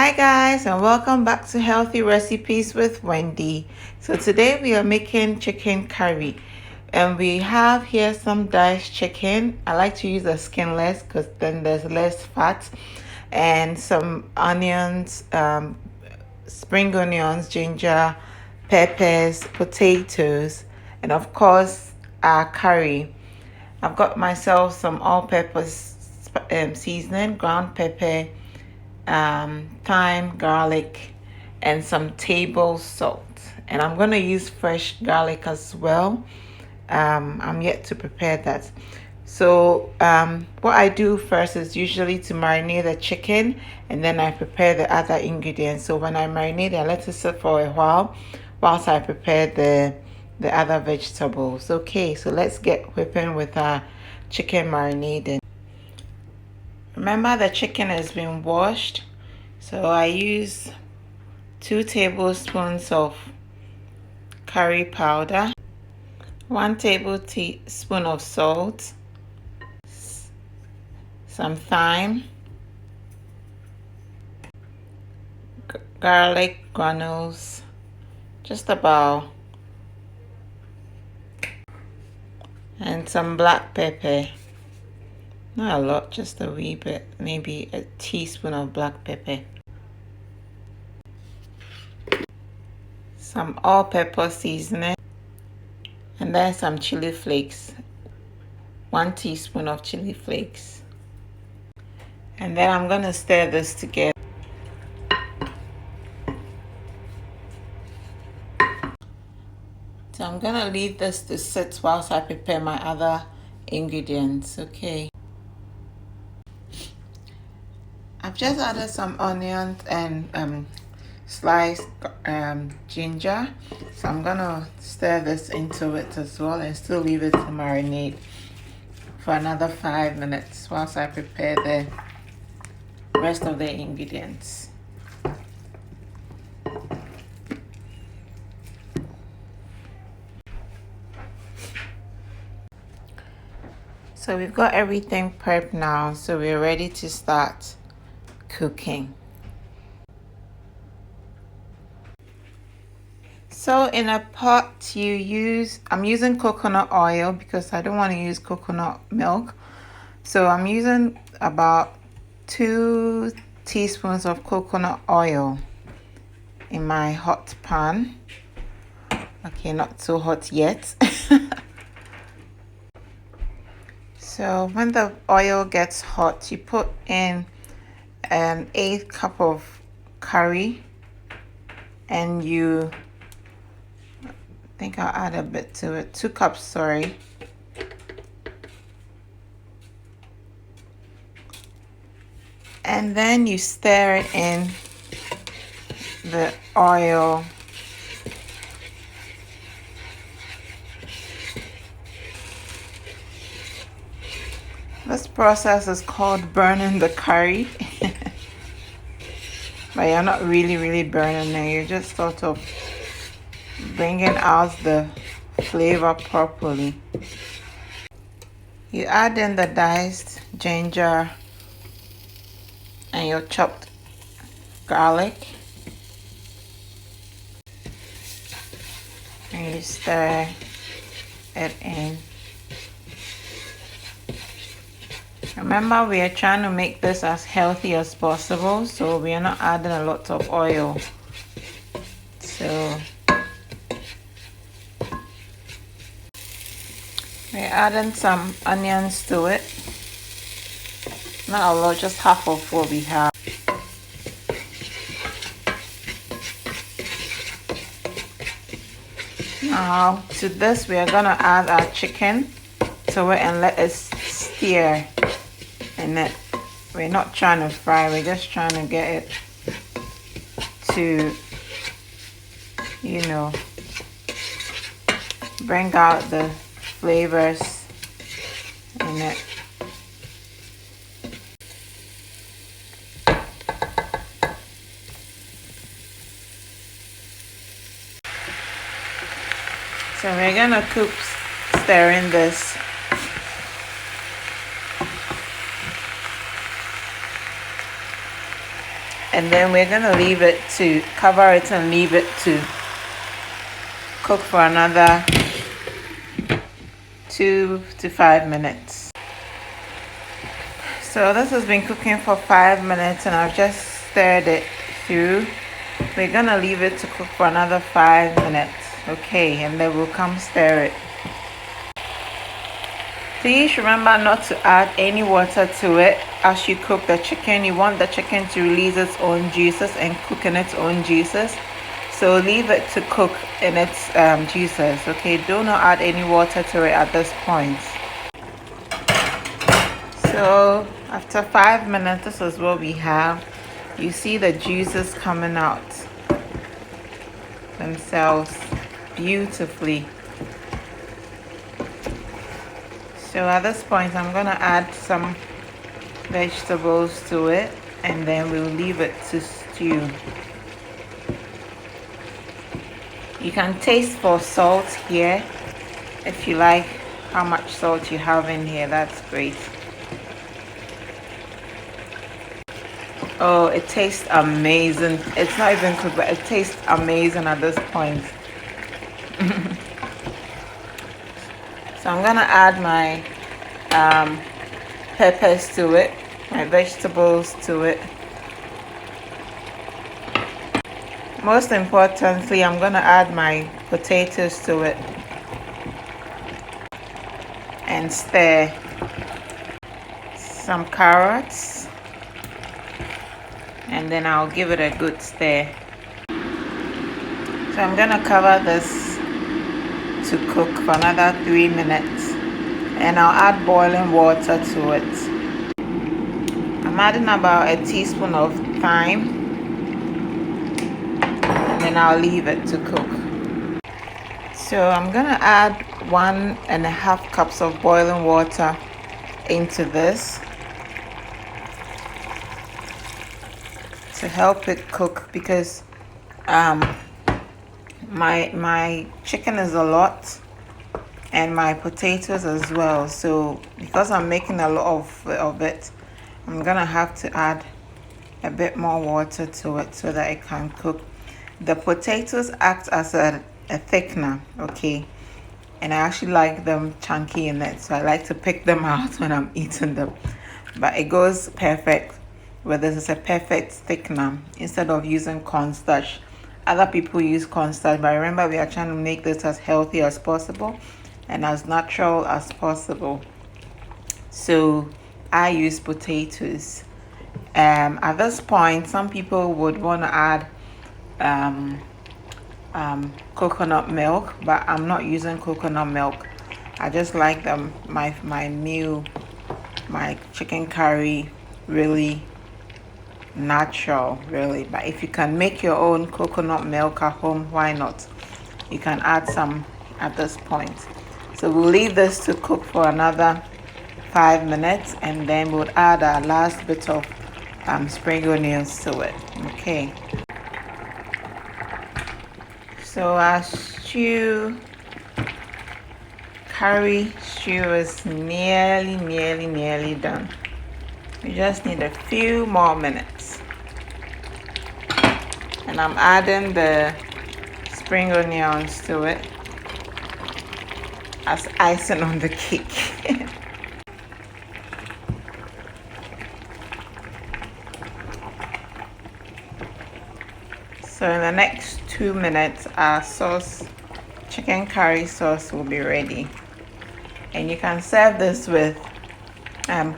Hi guys, and welcome back to Healthy Recipes with Wendy. So today we are making chicken curry, and we have here some diced chicken. I like to use the skinless because then there's less fat, and some onions, spring onions, ginger, peppers, potatoes, and of course our curry. I've got myself some all-purpose seasoning, ground pepper, thyme, garlic, and some table salt. And I'm going to use fresh garlic as well. I'm yet to prepare that. So what I do first is usually to marinate the chicken, and then I prepare the other ingredients. So when I marinate, I let it sit for a while whilst I prepare the other vegetables. Okay, so let's get whipping with our chicken marinade. Remember, the chicken has been washed, so I use 2 tablespoons of curry powder, 1 tablespoon of salt, some thyme, garlic granules, just about, and some black pepper. Not a lot, just a wee bit, maybe a teaspoon of black pepper. Some all-purpose seasoning, and then some chili flakes, 1 teaspoon of chili flakes. And then I'm going to stir this together. So I'm going to leave this to sit whilst I prepare my other ingredients, okay? I've just added some onions and sliced ginger. So I'm gonna stir this into it as well and still leave it to marinate for another 5 minutes whilst I prepare the rest of the ingredients. So we've got everything prepped now, so we're ready to start cooking. So in a pot I'm using coconut oil because I don't want to use coconut milk. So I'm using about 2 teaspoons of coconut oil in my hot pan. Okay, not so hot yet. So when the oil gets hot, you put in an 1/8 cup of curry, and I think I'll add a bit to it, 2 cups, sorry. And then you stir it in the oil. This process is called burning the curry. But you're not really burning it. You're just sort of bringing out the flavor properly. You add in the diced ginger and your chopped garlic, and you stir it in. Remember, we are trying to make this as healthy as possible, so we are not adding a lot of oil. So we're adding some onions to it. Not a lot, just half of what we have. Now to this we are gonna add our chicken to it and let it stir in it. We're not trying to fry, we're just trying to get it to, you know, bring out the flavors in it. So we're gonna keep stirring this. And then we're gonna leave it to cover it and leave it to cook for another 2 to 5 minutes. So this has been cooking for 5 minutes and I've just stirred it through. We're gonna leave it to cook for another 5 minutes. Okay, and then we'll come stir it. Please remember not to add any water to it as you cook the chicken. You want the chicken to release its own juices and cook in its own juices. So leave it to cook in its juices. Okay, do not add any water to it at this point. So after 5 minutes, this is what we have. You see the juices coming out themselves beautifully. So at this point, I'm gonna add some vegetables to it and then we'll leave it to stew. You can taste for salt here if you like how much salt you have in here. That's great. Oh, it tastes amazing. It's not even cooked, but it tastes amazing at this point. So I'm gonna add my peppers to it, my vegetables to it. Most importantly, I'm gonna add my potatoes to it and stir. Some carrots, and then I'll give it a good stir. So I'm gonna cover this to cook for another 3 minutes and I'll add boiling water to it. I'm adding about a teaspoon of thyme and then I'll leave it to cook. So I'm gonna add 1.5 cups of boiling water into this to help it cook because my chicken is a lot and my potatoes as well. So because I'm making a lot of it, I'm gonna have to add a bit more water to it so that it can cook. The potatoes act as a thickener, okay, and I actually like them chunky in it, so I like to pick them out when I'm eating them. But it goes perfect with this. It's a perfect thickener instead of using cornstarch. Other people use cornstarch, but remember we are trying to make this as healthy as possible and as natural as possible. So I use potatoes. At this point, some people would want to add coconut milk, but I'm not using coconut milk. I just like them my chicken curry really natural, really. But if you can make your own coconut milk at home, why not? You can add some at this point. So we'll leave this to cook for another 5 minutes and then we'll add our last bit of spring onions to it. Okay, so our curry stew is nearly done. We just need a few more minutes. And I'm adding the spring onions to it as icing on the cake. So in the next 2 minutes, our chicken curry sauce will be ready. And you can serve this with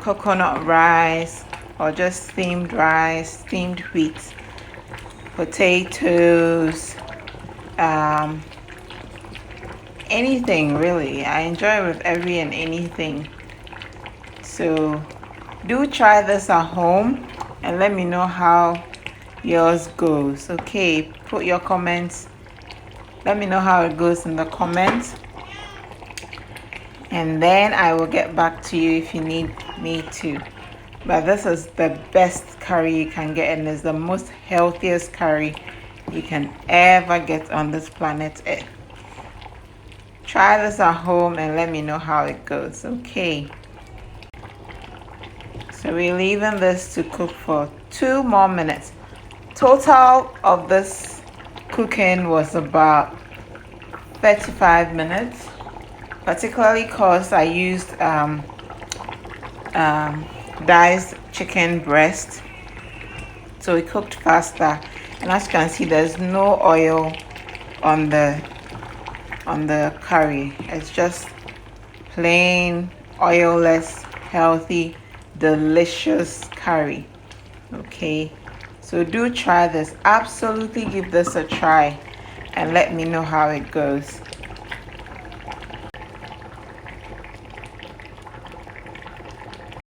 coconut rice or just steamed rice, steamed wheat, potatoes, anything really. I enjoy it with every and anything. So do try this at home and let me know how yours goes. Okay, put your comments. Let me know how it goes in the comments. And then I will get back to you if you need me to. But this is the best curry you can get and it's the most healthiest curry you can ever get on this planet Earth. Try this at home and let me know how it goes. Okay. So we're leaving this to cook for 2 more minutes. Total of this cooking was about 35 minutes, particularly because I used diced chicken breast, so it cooked faster. And as you can see, there's no oil on the curry. It's just plain oilless, healthy, delicious curry. Okay, so do try this. Absolutely give this a try and let me know how it goes.